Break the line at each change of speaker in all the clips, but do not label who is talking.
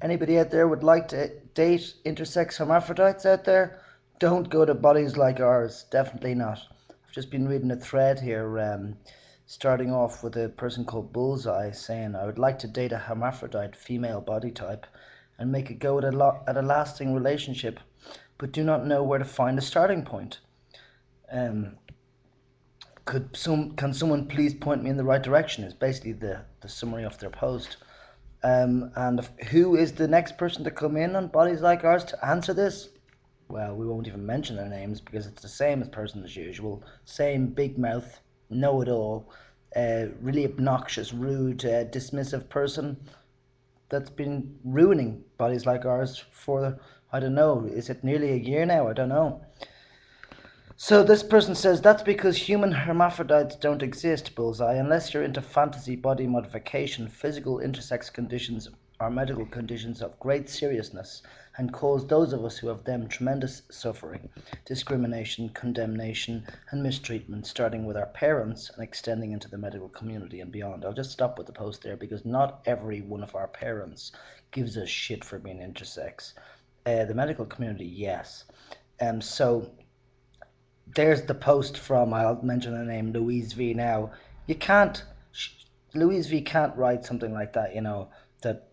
Anybody out there would like to date intersex hermaphrodites out there? Don't go to bodies like ours. Definitely not. I've just been reading a thread here, starting off with a person called Bullseye saying, I would like to date a hermaphrodite female body type and make a go at a lasting relationship, but do not know where to find a starting point. Um, can someone please point me in the right direction? Is basically the summary of their post. And who is the next person to come in on bodies like ours to answer this? Well, we won't even mention their names because it's the same as person as usual. Same big mouth, know it all, really obnoxious, rude, dismissive person that's been ruining bodies like ours for, I don't know, is it nearly a year now? I don't know. So this person says that's because human hermaphrodites don't exist, Bullseye, unless you're into fantasy body modification. Physical intersex conditions are medical conditions of great seriousness and cause those of us who have them tremendous suffering, discrimination, condemnation, and mistreatment, starting with our parents and extending into the medical community and beyond. I'll just stop with the post there because not every one of our parents gives a shit for being intersex. The medical community, yes. So there's the post from, I'll mention the name, Louise V now. You can't, Louise V can't write something like that, that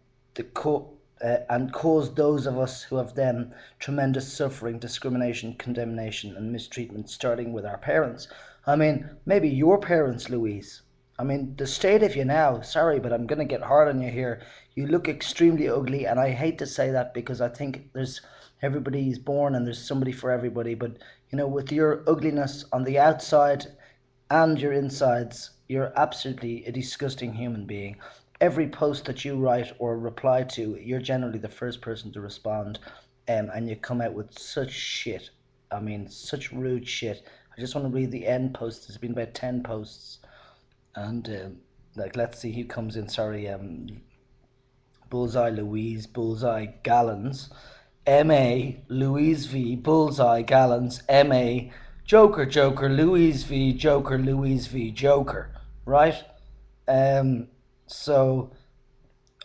and cause those of us who have them tremendous suffering, discrimination, condemnation, and mistreatment, starting with our parents. I mean, maybe your parents, Louise. I mean, the state of you now, sorry, but I'm going to get hard on you here. You look extremely ugly, and I hate to say that because I think there's everybody's born and there's somebody for everybody, but with your ugliness on the outside and your insides, you're absolutely a disgusting human being. Every post that you write or reply to, you're generally the first person to respond, and you come out with such shit. I mean, such rude shit. I just want to read the end post. There's been about 10 posts, and let's see who comes in. Sorry, Bullseye Louise, Bullseye Galens, M.A. Louise V, Bullseye Galens, M.A. Joker, Joker, Louise V, Joker, Louise V, Joker. Right? Um, so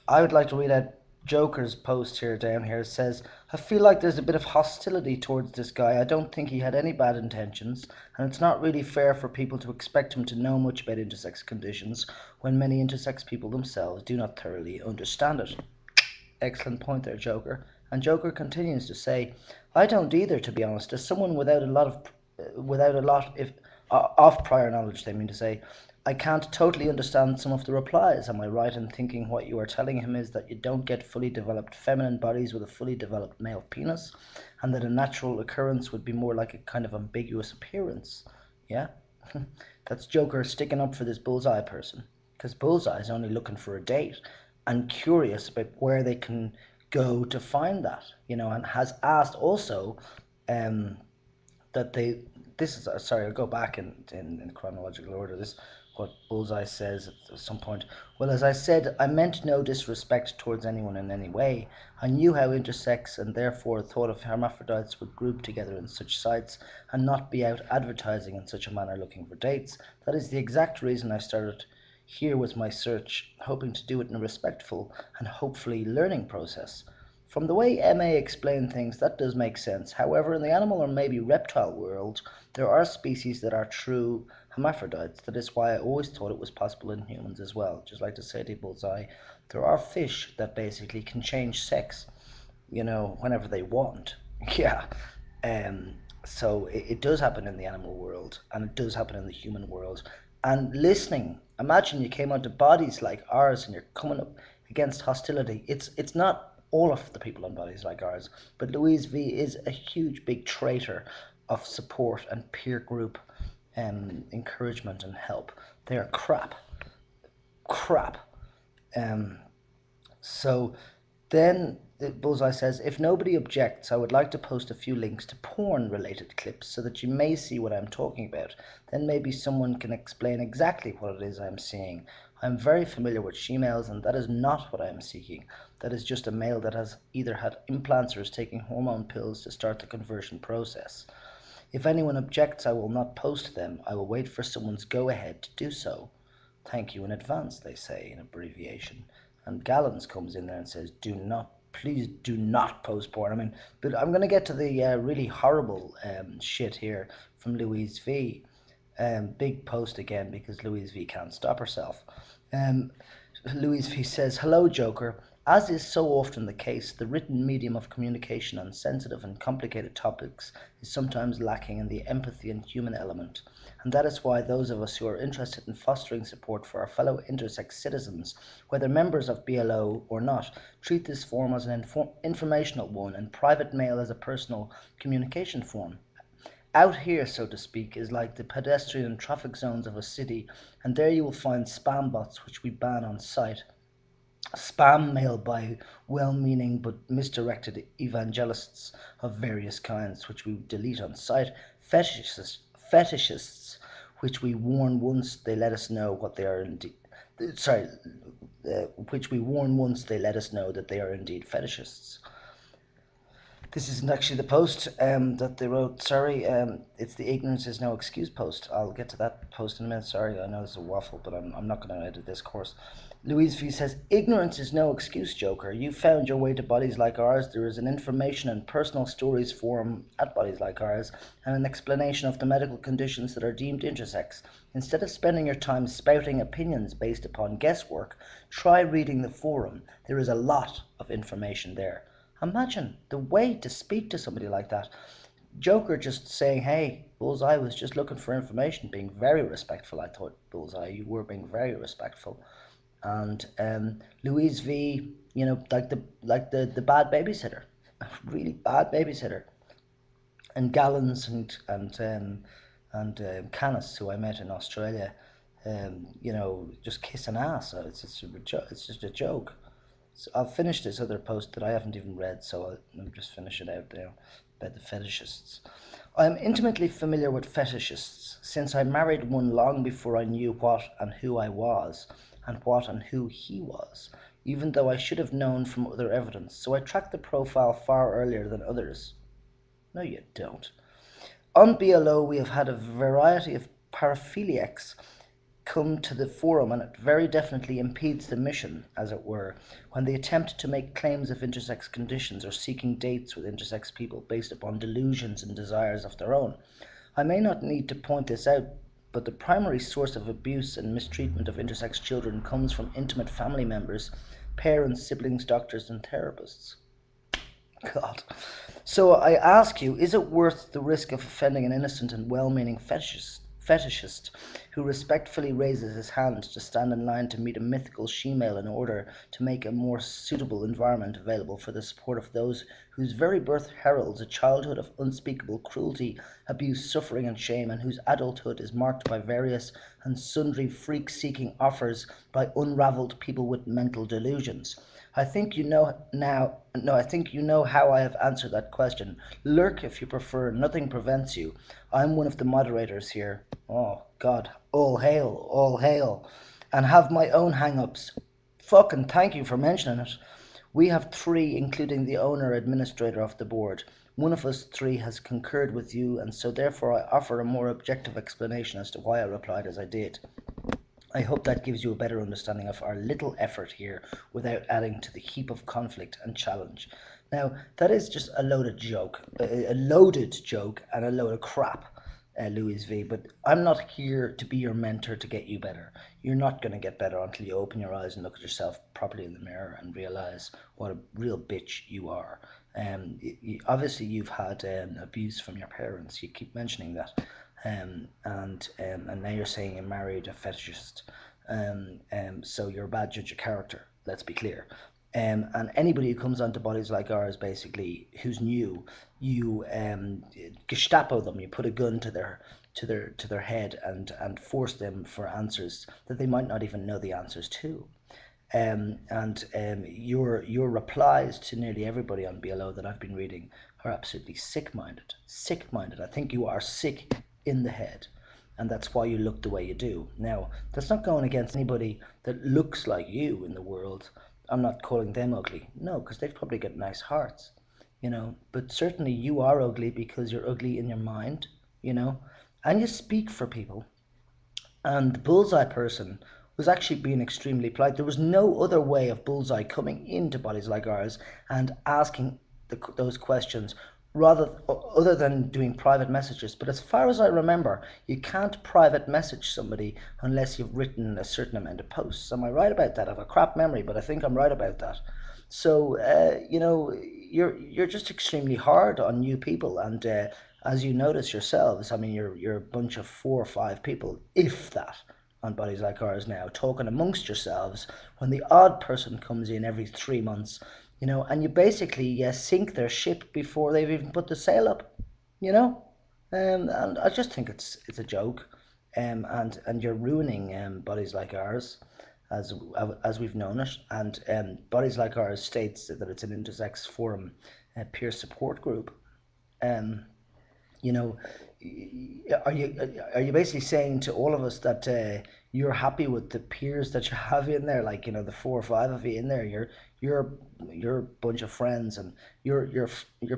I would like to read out Joker's post here down here. It says, I feel like there's a bit of hostility towards this guy. I don't think he had any bad intentions, and it's not really fair for people to expect him to know much about intersex conditions when many intersex people themselves do not thoroughly understand it. Excellent point there, Joker. And Joker continues to say, I don't either, to be honest. As someone without a lot if of prior knowledge, they mean to say, I can't totally understand some of the replies. Am I right in thinking what you are telling him is that you don't get fully developed feminine bodies with a fully developed male penis, and that a natural occurrence would be more like a kind of ambiguous appearance? Yeah? That's Joker sticking up for this Bullseye person. Because Bullseye is only looking for a date and curious about where they can go to find that, and has asked also um, that they. This is sorry. I'll go back in chronological order. This what Bullseye says at some point. Well, as I said, I meant no disrespect towards anyone in any way. I knew how intersex and therefore thought of hermaphrodites would group together in such sites and not be out advertising in such a manner looking for dates. That is the exact reason I started here with my search, hoping to do it in a respectful and hopefully learning process. From the way MA explained things, that does make sense. However, in the animal or maybe reptile world, there are species that are true hermaphrodites. That is why I always thought it was possible in humans as well. Just like to say to Bullseye, there are fish that basically can change sex, whenever they want. Yeah. Um, so it does happen in the animal world and it does happen in the human world. And listening, imagine you came onto bodies like ours and you're coming up against hostility. It's not all of the people on bodies like ours, but Louise V is a huge big traitor of support and peer group encouragement and help. They are crap. Crap. Um, so then Bullseye says, if nobody objects, I would like to post a few links to porn related clips so that you may see what I'm talking about. Then maybe someone can explain exactly what it is I'm seeing. I'm very familiar with she-males and that is not what I am seeking. That is just a male that has either had implants or is taking hormone pills to start the conversion process. If anyone objects, I will not post them. I will wait for someone's go-ahead to do so. Thank you in advance, they say in abbreviation. And Galens comes in there and says, do not please do not post porn. I mean, but I'm going to get to the really horrible shit here from Louise V. Big post again because Louise V can't stop herself. Um, Louise V says, "Hello, Joker. As is so often the case, the written medium of communication on sensitive and complicated topics is sometimes lacking in the empathy and human element, and that is why those of us who are interested in fostering support for our fellow intersex citizens, whether members of BLO or not, treat this forum as an informational one and private mail as a personal communication form. Out here, so to speak, is like the pedestrian and traffic zones of a city, and there you will find spam bots which we ban on sight. Spam mail by well meaning but misdirected evangelists of various kinds, which we delete on sight, fetishists which we warn once they let us know what they are indeed. Sorry, which we warn once they let us know that they are indeed fetishists. This isn't actually the post that they wrote. Sorry, it's the ignorance is no excuse post. I'll get to that post in a minute. Sorry, I know it's a waffle, but I'm not going to edit this course. Louise V says, "Ignorance is no excuse, Joker. You found your way to Bodies Like Ours. There is an information and personal stories forum at Bodies Like Ours and an explanation of the medical conditions that are deemed intersex. Instead of spending your time spouting opinions based upon guesswork, try reading the forum. There is a lot of information there." Imagine the way to speak to somebody like that. Joker just saying, "Hey, Bullseye was just looking for information," being very respectful. I thought, Bullseye, you were being very respectful. And Louise V, the bad babysitter, really bad babysitter. And Galens and Canis, who I met in Australia, just kissing ass. It's just a joke. So I'll finish this other post that I haven't even read, so I'll just finish it out there about the fetishists. I am intimately familiar with fetishists, since I married one long before I knew what and who I was, and what and who he was, even though I should have known from other evidence, so I tracked the profile far earlier than others. No, you don't. On BLO, we have had a variety of paraphiliacs come to the forum, and it very definitely impedes the mission, as it were, when they attempt to make claims of intersex conditions or seeking dates with intersex people based upon delusions and desires of their own. I may not need to point this out, but the primary source of abuse and mistreatment of intersex children comes from intimate family members, parents, siblings, doctors, and therapists. God. So I ask you, is it worth the risk of offending an innocent and well-meaning fetishist who respectfully raises his hand to stand in line to meet a mythical she-male in order to make a more suitable environment available for the support of those whose very birth heralds a childhood of unspeakable cruelty, abuse, suffering, and shame, and whose adulthood is marked by various and sundry freak-seeking offers by unravelled people with mental delusions? I think you know now. No, I think you know how I have answered that question. Lurk if you prefer. Nothing prevents you. I'm one of the moderators here. Oh God! All hail! All hail! And have my own hang-ups. Fucking thank you for mentioning it. We have three, including the owner administrator of the board. One of us three has concurred with you, and so therefore I offer a more objective explanation as to why I replied as I did. I hope that gives you a better understanding of our little effort here without adding to the heap of conflict and challenge. Now, that is just a loaded joke, a loaded joke and a load of crap, Louis V. But I'm not here to be your mentor to get you better. You're not going to get better until you open your eyes and look at yourself properly in the mirror and realize what a real bitch you are. Obviously, you've had abuse from your parents. You keep mentioning that. And now you're saying you married a fetishist. So you're a bad judge of character. Let's be clear. And anybody who comes onto Bodies Like Ours, basically, who's new, you Gestapo them. You put a gun to their head and force them for answers that they might not even know the answers to. Your replies to nearly everybody on BLO that I've been reading are absolutely sick-minded. Sick-minded. I think you are sick in the head, and that's why you look the way you do. Now, that's not going against anybody that looks like you in the world. I'm not calling them ugly. No, because they've probably got nice hearts, But certainly you are ugly because you're ugly in your mind, and you speak for people. And the bullseye person was actually being extremely polite. There was no other way of Bullseye coming into bodies like ours and asking those questions rather other than doing private messages. But as far as I remember, you can't private message somebody unless you've written a certain amount of posts. Am I right about that? I have a crap memory, but I think I'm right about that. So you're just extremely hard on new people, and as you notice yourselves, I mean, you're a bunch of 4 or 5 people, if that, on bodies like ours now, talking amongst yourselves when the odd person comes in every 3 months, and you basically sink their ship before they've even put the sail up, you know. And I just think it's a joke, and you're ruining bodies like ours as as we've known it. And bodies like ours states that it's an intersex forum, peer support group. Um, you know, are you basically saying to all of us that you're happy with the peers that you have in there, like the 4 or 5 of you in there? You're you're a bunch of friends, and you're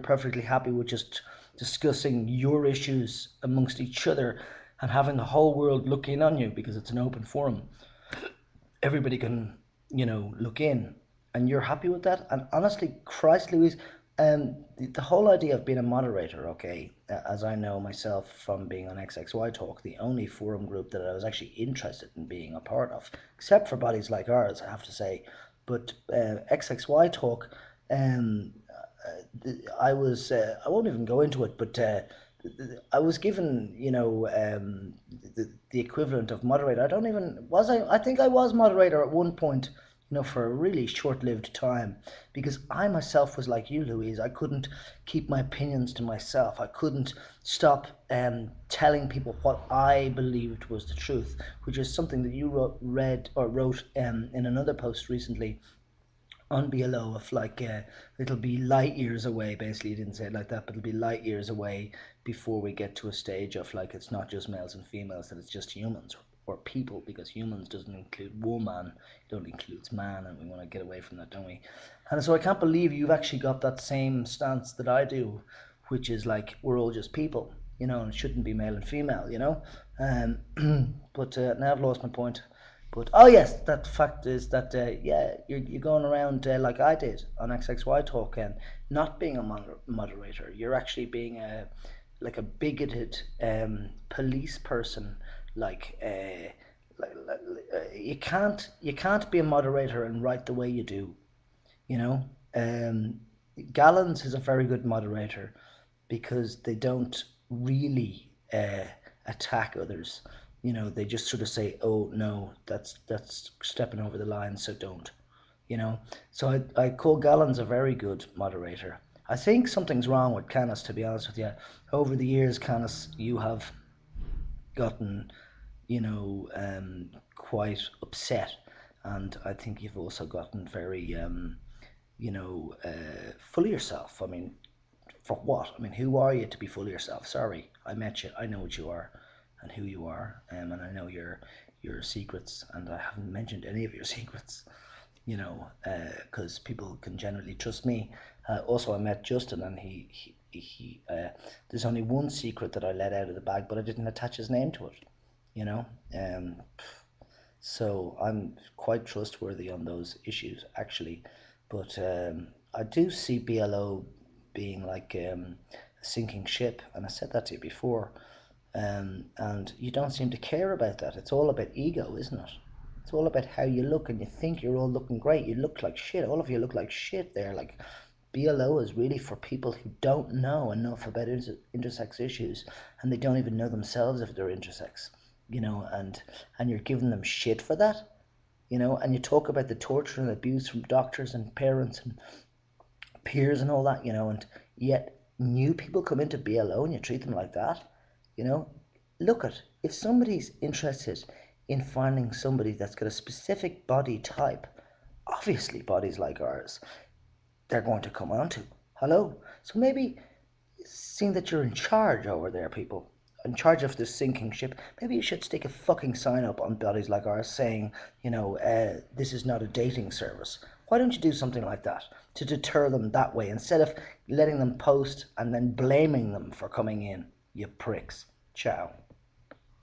perfectly happy with just discussing your issues amongst each other and having the whole world look in on you because it's an open forum. Everybody can look in, and you're happy with that. And honestly, Christ Louise, the whole idea of being a moderator, okay, as I know myself from being on XXY Talk, the only forum group that I was actually interested in being a part of, except for bodies like ours, I have to say. But XXY Talk, um, I won't even go into it, but I was given, the equivalent of moderator. I don't even was I think I was moderator at one point, for a really short-lived time, because I myself was like you, Louise. I couldn't keep my opinions to myself. I couldn't stop telling people what I believed was the truth, which is something that you wrote in another post recently on BLO, of like it'll be light years away. Basically, you didn't say it like that, but it'll be light years away before we get to a stage of like it's not just males and females, that it's just humans or people, because humans doesn't include woman, it only includes man, and we want to get away from that, don't we? And so I can't believe you've actually got that same stance that I do, which is like we're all just people, and it shouldn't be male and female, but now I've lost my point. But oh yes, that fact is that you're going around like I did on XXY Talk, and not being a moderator. You're actually being a bigoted police person. Like, you can't be a moderator and write the way you do. You know, Galens is a very good moderator because they don't really attack others. They just sort of say, "Oh no, that's stepping over the line, so don't." You know, so I call Gallen's a very good moderator. I think something's wrong with Canis, to be honest with you. Over the years, Canis, you have gotten, quite upset, and I think you've also gotten very, full of yourself. I mean, for what? I mean, who are you to be full of yourself? Sorry, I met you. I know what you are, and who you are, and I know your secrets, and I haven't mentioned any of your secrets. Because people can generally trust me. Also, I met Justin, and there's only one secret that I let out of the bag, but I didn't attach his name to it. You know, um, so I'm quite trustworthy on those issues, actually. But I do see BLO being like a sinking ship, and I said that to you before. And you don't seem to care about that. It's all about ego, isn't it? It's all about how you look, and you think you're all looking great. You look like shit. All of you look like shit there. Like, BLO is really for people who don't know enough about intersex issues, and they don't even know themselves if they're intersex. And you're giving them shit for that. And you talk about the torture and abuse from doctors and parents and peers and all that. And yet new people come into BLO and you treat them like that. You know, look at, if somebody's interested in finding somebody that's got a specific body type, obviously bodies like ours, they're going to come on to. Hello. So maybe, seeing that you're in charge over there, people, in charge of this sinking ship, maybe you should stick a fucking sign up on bodies like ours saying, this is not a dating service. Why don't you do something like that to deter them that way, instead of letting them post and then blaming them for coming in, you pricks? Ciao.